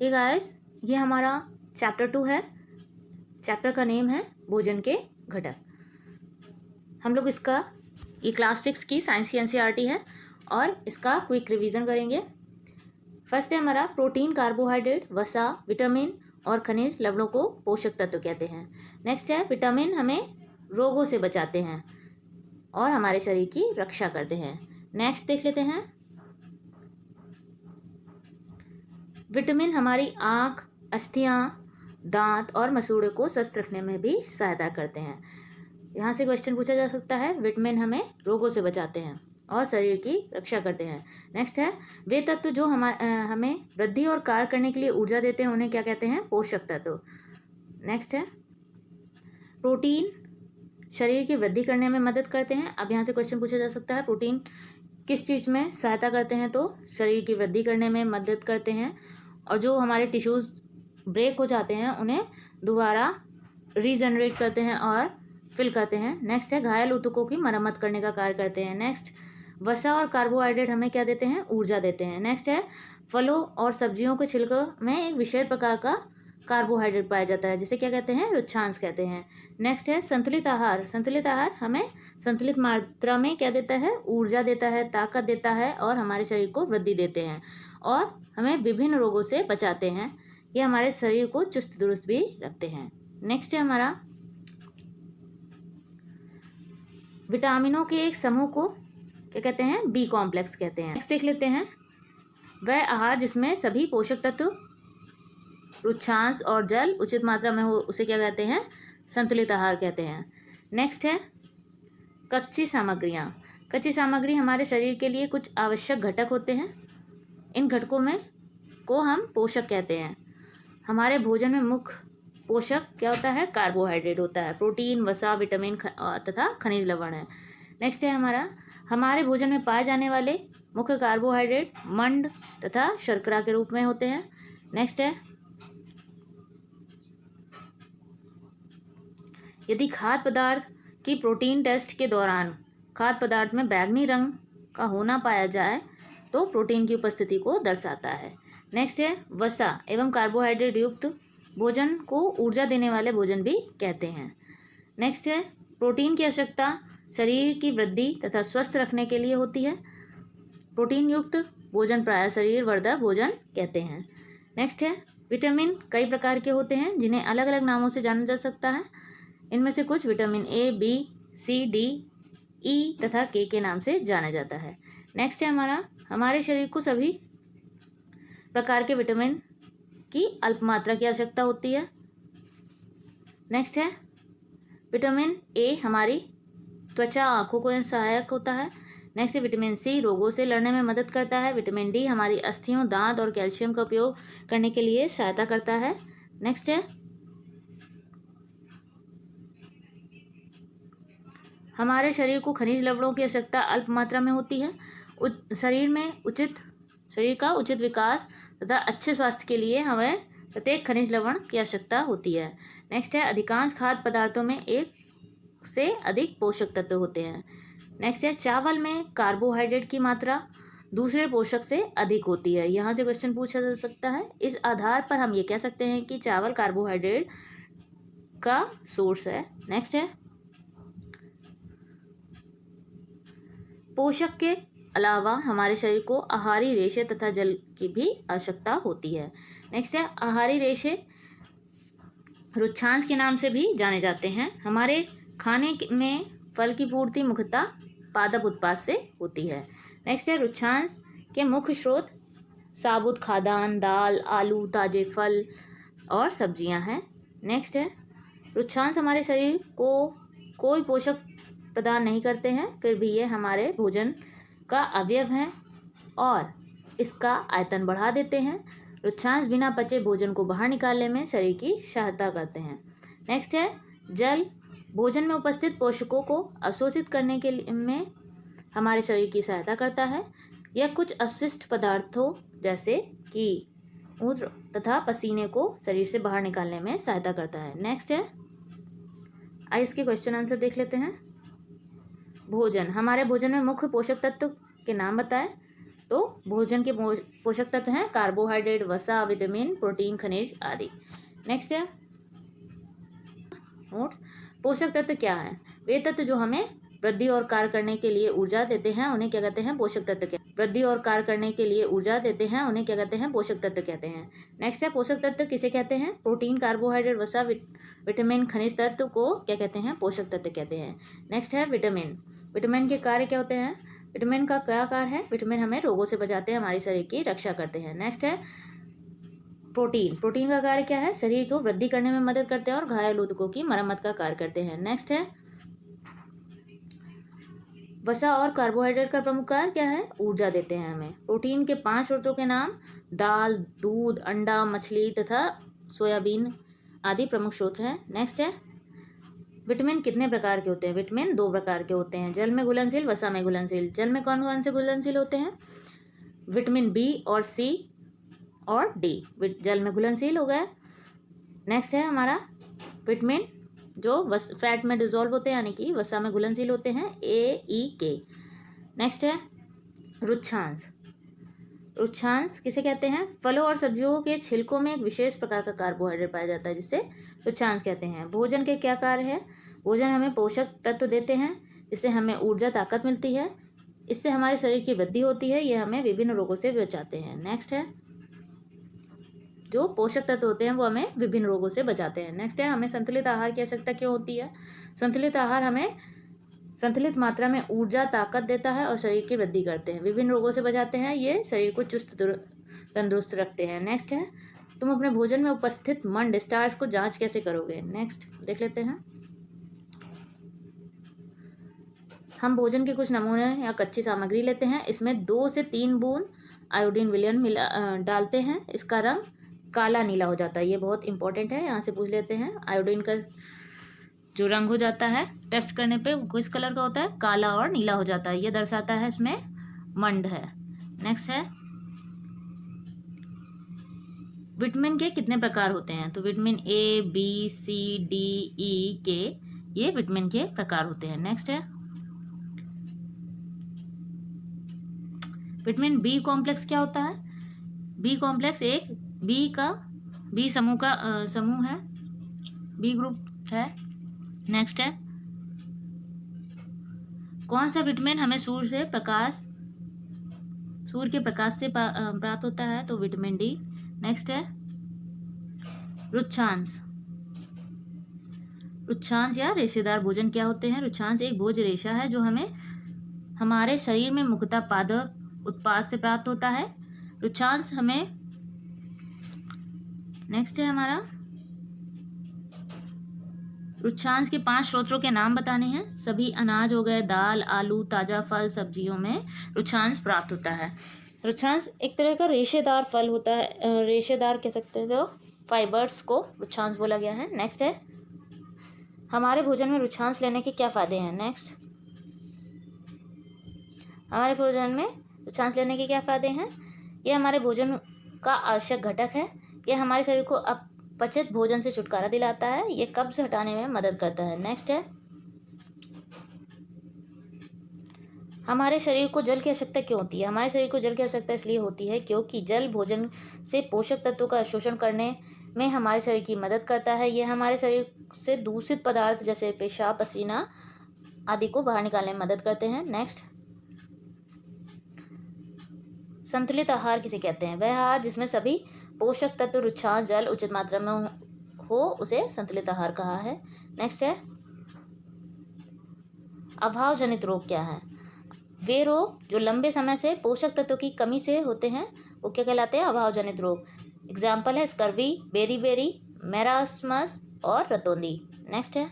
Okay guys, ये हमारा chapter 2 है। चैप्टर का नेम है भोजन के घटक। हम लोग इसका ये क्लास 6 की साइंस की एनसीईआरटी है और इसका क्विक रिवीजन करेंगे। फर्स्ट है हमारा प्रोटीन, कार्बोहाइड्रेट, वसा, विटामिन और खनिज लवणों को पोषक तत्व कहते हैं। नेक्स्ट है विटामिन हमें रोगों से बचाते हैं और हमारे शरीर की रक्षा करते हैं। नेक्स्ट देख लेते हैं, विटामिन हमारी आँख, अस्थियाँ, दांत और मसूड़े को स्वस्थ रखने में भी सहायता करते हैं। यहाँ से क्वेश्चन पूछा जा सकता है, विटामिन हमें रोगों से बचाते हैं और शरीर की रक्षा करते हैं। नेक्स्ट है वे तत्व जो हमें वृद्धि और कार्य करने के लिए ऊर्जा देते हैं, उन्हें क्या कहते हैं? पोषक तत्व। नेक्स्ट है प्रोटीन शरीर की वृद्धि करने में मदद करते हैं। अब यहाँ से क्वेश्चन पूछा जा सकता है, प्रोटीन किस चीज़ में सहायता करते हैं? तो शरीर की वृद्धि करने में मदद करते हैं और जो हमारे टिश्यूज़ ब्रेक हो जाते हैं उन्हें दोबारा रीजनरेट करते हैं और फिल करते हैं। नेक्स्ट है घायल ऊतकों की मरम्मत करने का कार्य करते हैं। नेक्स्ट वसा और कार्बोहाइड्रेट हमें क्या देते हैं? ऊर्जा देते हैं। नेक्स्ट है फलों और सब्जियों के छिलकों में एक विशेष प्रकार का कार्बोहाइड्रेट पाया जाता है, जिसे क्या कहते हैं? रुक्षांश कहते हैं। नेक्स्ट है संतुलित आहार। संतुलित आहार हमें संतुलित मात्रा में क्या देता है? ऊर्जा देता है, ताकत देता है और हमारे शरीर को वृद्धि देते हैं और हमें विभिन्न रोगों से बचाते हैं। ये हमारे शरीर को चुस्त दुरुस्त भी रखते हैं। नेक्स्ट है हमारा विटामिनों के एक समूह को क्या कहते हैं? बी कॉम्प्लेक्स कहते हैं। नेक्स्ट देख लेते हैं, वह आहार जिसमें सभी पोषक तत्व, रुक्षांश और जल उचित मात्रा में हो, उसे क्या कहते हैं? संतुलित आहार कहते हैं। नेक्स्ट है कच्ची सामग्रियाँ। कच्ची सामग्री हमारे शरीर के लिए कुछ आवश्यक घटक होते हैं। इन घटकों में को हम पोषक कहते हैं। हमारे भोजन में मुख्य पोषक क्या होता है? कार्बोहाइड्रेट होता है। प्रोटीन, वसा, विटामिन तथा खनिज लवण है। नेक्स्ट है हमारे भोजन में पाए जाने वाले मुख्य कार्बोहाइड्रेट मंड तथा शर्करा के रूप में होते हैं। नेक्स्ट है यदि खाद्य पदार्थ की प्रोटीन टेस्ट के दौरान खाद्य पदार्थ में बैंगनी रंग का होना पाया जाए तो प्रोटीन की उपस्थिति को दर्शाता है। नेक्स्ट है वसा एवं कार्बोहाइड्रेट युक्त भोजन को ऊर्जा देने वाले भोजन भी कहते हैं। नेक्स्ट है प्रोटीन की आवश्यकता शरीर की वृद्धि तथा स्वस्थ रखने के लिए होती है। प्रोटीन युक्त भोजन प्रायः शरीर वर्धक भोजन कहते हैं। नेक्स्ट है विटामिन कई प्रकार के होते हैं जिन्हें अलग अलग नामों से जाना जा सकता है। इनमें से कुछ vitamin A, B, C, D, E तथा के नाम से जाना जाता है। नेक्स्ट है हमारे शरीर को सभी प्रकार के विटामिन की अल्प मात्रा की आवश्यकता होती है। नेक्स्ट है विटामिन ए हमारी त्वचा, आँखों को सहायक होता है। नेक्स्ट है विटामिन सी रोगों से लड़ने में मदद करता है। विटामिन डी हमारी अस्थियों, दांत और कैल्शियम का उपयोग करने के लिए सहायता करता है। नेक्स्ट है हमारे शरीर को खनिज लवणों की आवश्यकता अल्प मात्रा में होती है। शरीर का उचित विकास तथा अच्छे स्वास्थ्य के लिए हमें प्रत्येक खनिज लवण की आवश्यकता होती है। नेक्स्ट है अधिकांश खाद्य पदार्थों में एक से अधिक पोषक तत्व होते हैं। नेक्स्ट है चावल में कार्बोहाइड्रेट की मात्रा दूसरे पोषक से अधिक होती है। यहाँ से क्वेश्चन पूछा जा सकता है। इस आधार पर हम ये कह सकते हैं कि चावल कार्बोहाइड्रेट का सोर्स है। नेक्स्ट है पोषक के अलावा हमारे शरीर को आहारी रेशे तथा जल की भी आवश्यकता होती है। नेक्स्ट है आहारी रेशे रुक्षांश के नाम से भी जाने जाते हैं। हमारे खाने में फल की पूर्ति मुख्यतः पादप उत्पाद से होती है। नेक्स्ट है रुक्षांश के मुख्य स्रोत साबुत खाद्यान्न, दाल, आलू, ताजे फल और सब्जियां हैं। नेक्स्ट है रुक्षांश हमारे शरीर को कोई पोषक प्रदान नहीं करते हैं, फिर भी ये हमारे भोजन का अवयव हैं और इसका आयतन बढ़ा देते हैं। रुक्षांश बिना पचे भोजन को बाहर निकालने में शरीर की सहायता करते हैं। नेक्स्ट है जल भोजन में उपस्थित पोषकों को अवशोषित करने के लिए में हमारे शरीर की सहायता करता है। यह कुछ अपशिष्ट पदार्थों जैसे कि मूत्र तथा पसीने को शरीर से बाहर निकालने में सहायता करता है। नेक्स्ट है आइए इसके क्वेश्चन आंसर देख लेते हैं। भोजन हमारे भोजन में मुख्य पोषक तत्व के नाम बताएं। तो भोजन के पोषक तत्व हैं कार्बोहाइड्रेट, वसा, विटामिन, प्रोटीन, खनिज आदि। नेक्स्ट है नोट्स। पोषक तत्व क्या है? वे तत्व जो हमें वृद्धि और कार्य करने के लिए ऊर्जा देते हैं उन्हें क्या कहते हैं? पोषक तत्व कहते हैं। वृद्धि और कार्य करने के लिए ऊर्जा देते हैं उन्हें क्या कहते हैं? पोषक तत्व कहते हैं। नेक्स्ट है पोषक तत्व किसे कहते हैं? प्रोटीन, कार्बोहाइड्रेट, वसा, विटामिन, खनिज तत्व को क्या कहते हैं? पोषक तत्व कहते हैं। नेक्स्ट है विटामिन। विटामिन के कार्य क्या होते हैं? विटामिन का क्या कार्य है? विटामिन हमें रोगों से बचाते हैं, हमारे शरीर की रक्षा करते हैं। नेक्स्ट है प्रोटीन। प्रोटीन का कार्य क्या है? शरीर को वृद्धि करने में मदद करते हैं और घायल ऊतकों की मरम्मत का कार्य करते हैं। नेक्स्ट है वसा और कार्बोहाइड्रेट का प्रमुख कार्य क्या है? ऊर्जा देते हैं हमें। प्रोटीन के 5 स्रोतों के नाम दाल, दूध, अंडा, मछली तथा सोयाबीन आदि प्रमुख स्रोत हैं। नेक्स्ट है विटामिन कितने प्रकार के होते हैं? विटामिन 2 प्रकार के होते हैं, जल में घुलनशील, वसा में घुलनशील। जल में कौन कौन से घुलनशील होते हैं? विटामिन बी और सी और डी जल में घुलनशील हो गया। नेक्स्ट है हमारा विटामिन जो फैट में डिजोल्व होते हैं यानी कि वसा में घुलनशील होते हैं, ए, ई, के। नेक्स्ट है रुक्षांश। रुक्षांश किसे कहते हैं? फलों और सब्जियों के छिलकों में एक विशेष प्रकार का कार्बोहाइड्रेट पाया जाता है जिससे रुक्षांश कहते हैं। भोजन के क्या कार्य है? भोजन हमें पोषक तत्व देते हैं जिससे हमें ऊर्जा, ताकत मिलती है, इससे हमारे शरीर की वृद्धि होती है, ये हमें विभिन्न रोगों से बचाते हैं। नेक्स्ट है जो पोषक तत्व होते हैं वो हमें विभिन्न रोगों से बचाते हैं। नेक्स्ट है हमें संतुलित आहार की आवश्यकता क्यों होती है? संतुलित आहार हमें संतुलित मात्रा में ऊर्जा, ताकत देता है और शरीर की वृद्धि करते हैं, विभिन्न रोगों से बचाते हैं, ये शरीर को चुस्त तंदुरुस्त रखते हैं। नेक्स्ट है तुम अपने भोजन में उपस्थित मंड, स्टार्च को जांच कैसे करोगे? नेक्स्ट देख लेते हैं। हम भोजन के कुछ नमूने या कच्ची सामग्री लेते हैं, इसमें 2 से 3 बूंद आयोडीन विलयन डालते हैं, इसका रंग काला नीला हो जाता है। ये बहुत इंपॉर्टेंट है, यहाँ से पूछ लेते हैं। आयोडीन का जो रंग हो जाता है टेस्ट करने पे वो किस कलर का होता है? काला और नीला हो जाता है, ये दर्शाता है इसमें मंड है। नेक्स्ट है विटामिन के कितने प्रकार होते हैं? तो vitamin A, B, C, D, E, K, ये विटामिन के प्रकार होते हैं। नेक्स्ट है विटामिन बी कॉम्प्लेक्स क्या होता है? बी कॉम्प्लेक्स एक बी समूह का समूह है, बी ग्रुप है। नेक्स्ट है कौन सा विटामिन हमें सूर्य के प्रकाश से प्राप्त होता है? तो विटामिन डी। नेक्स्ट है रुक्षांश या रेशेदार भोजन क्या होते हैं? रुक्षांश एक भोज्य रेशा है जो हमें हमारे शरीर में मुख्यतः पादप उत्पाद से प्राप्त होता है। रुक्षांश हमें नेक्स्ट है हमारा रुक्षांश के 5 स्रोतों के नाम बताने हैं। सभी अनाज हो गए, दाल, आलू, ताजा फल, सब्जियों में रुक्षांश प्राप्त होता है। रुक्षांश एक तरह का रेशेदार फल होता है, रेशेदार कह सकते हैं, जो फाइबर्स को रुक्षांश बोला गया है। नेक्स्ट है हमारे भोजन में रुक्षांश लेने के क्या फायदे हैं? नेक्स्ट हमारे भोजन में रुक्षांश लेने के क्या फायदे हैं? ये हमारे भोजन का आवश्यक घटक है, ये हमारे शरीर को अपचित भोजन से छुटकारा दिलाता है, ये कब्ज हटाने में मदद करता है। नेक्स्ट है हमारे शरीर को जल की आवश्यकता क्यों होती है? हमारे शरीर को जल की आवश्यकता इसलिए होती है क्योंकि जल भोजन से पोषक तत्वों का शोषण करने में हमारे शरीर की मदद करता है। यह हमारे शरीर से दूषित पदार्थ जैसे पेशाब, पसीना आदि को बाहर निकालने में मदद करते हैं। नेक्स्ट संतुलित आहार किसे कहते हैं? वह आहार जिसमें सभी पोषक तत्व, रुक्षांश, जल उचित मात्रा में हो उसे संतुलित आहार कहा है। नेक्स्ट है अभाव जनित रोग क्या है? वे रोग जो लंबे समय से पोषक तत्वों की कमी से होते हैं वो क्या कहलाते हैं? अभाव जनित रोग। एग्जाम्पल है स्कर्वी, बेरी, मेरास्मस और रतौंधी। नेक्स्ट है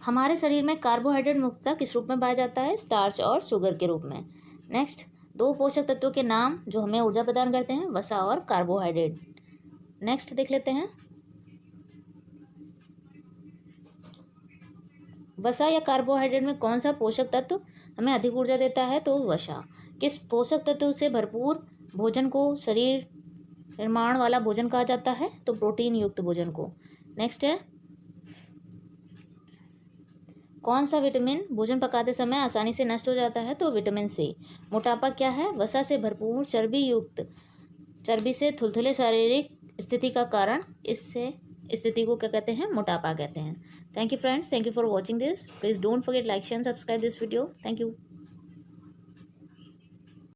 हमारे शरीर में कार्बोहाइड्रेट मुख्यतः किस रूप में पाया जाता है? स्टार्च और शुगर के रूप में। नेक्स्ट 2 पोषक तत्वों के नाम जो हमें ऊर्जा प्रदान करते हैं, वसा और कार्बोहाइड्रेट। नेक्स्ट देख लेते हैं वसा या कार्बोहाइड्रेट में कौन सा पोषक तत्व हमें अधिक ऊर्जा देता है? तो वसा। किस पोषक तत्व से भरपूर भोजन को शरीर निर्माण वाला भोजन कहा जाता है? तो प्रोटीन युक्त भोजन को। नेक्स्ट है कौन सा विटामिन भोजन पकाते समय आसानी से नष्ट हो जाता है? तो विटामिन सी। मोटापा क्या है? वसा से भरपूर चर्बी से थुलथुले शारीरिक स्थिति का कारण। इससे स्थिति को क्या कहते हैं? मोटापा कहते हैं। Thank you friends, thank you for watching this. Please don't forget like share and subscribe this video. Thank you.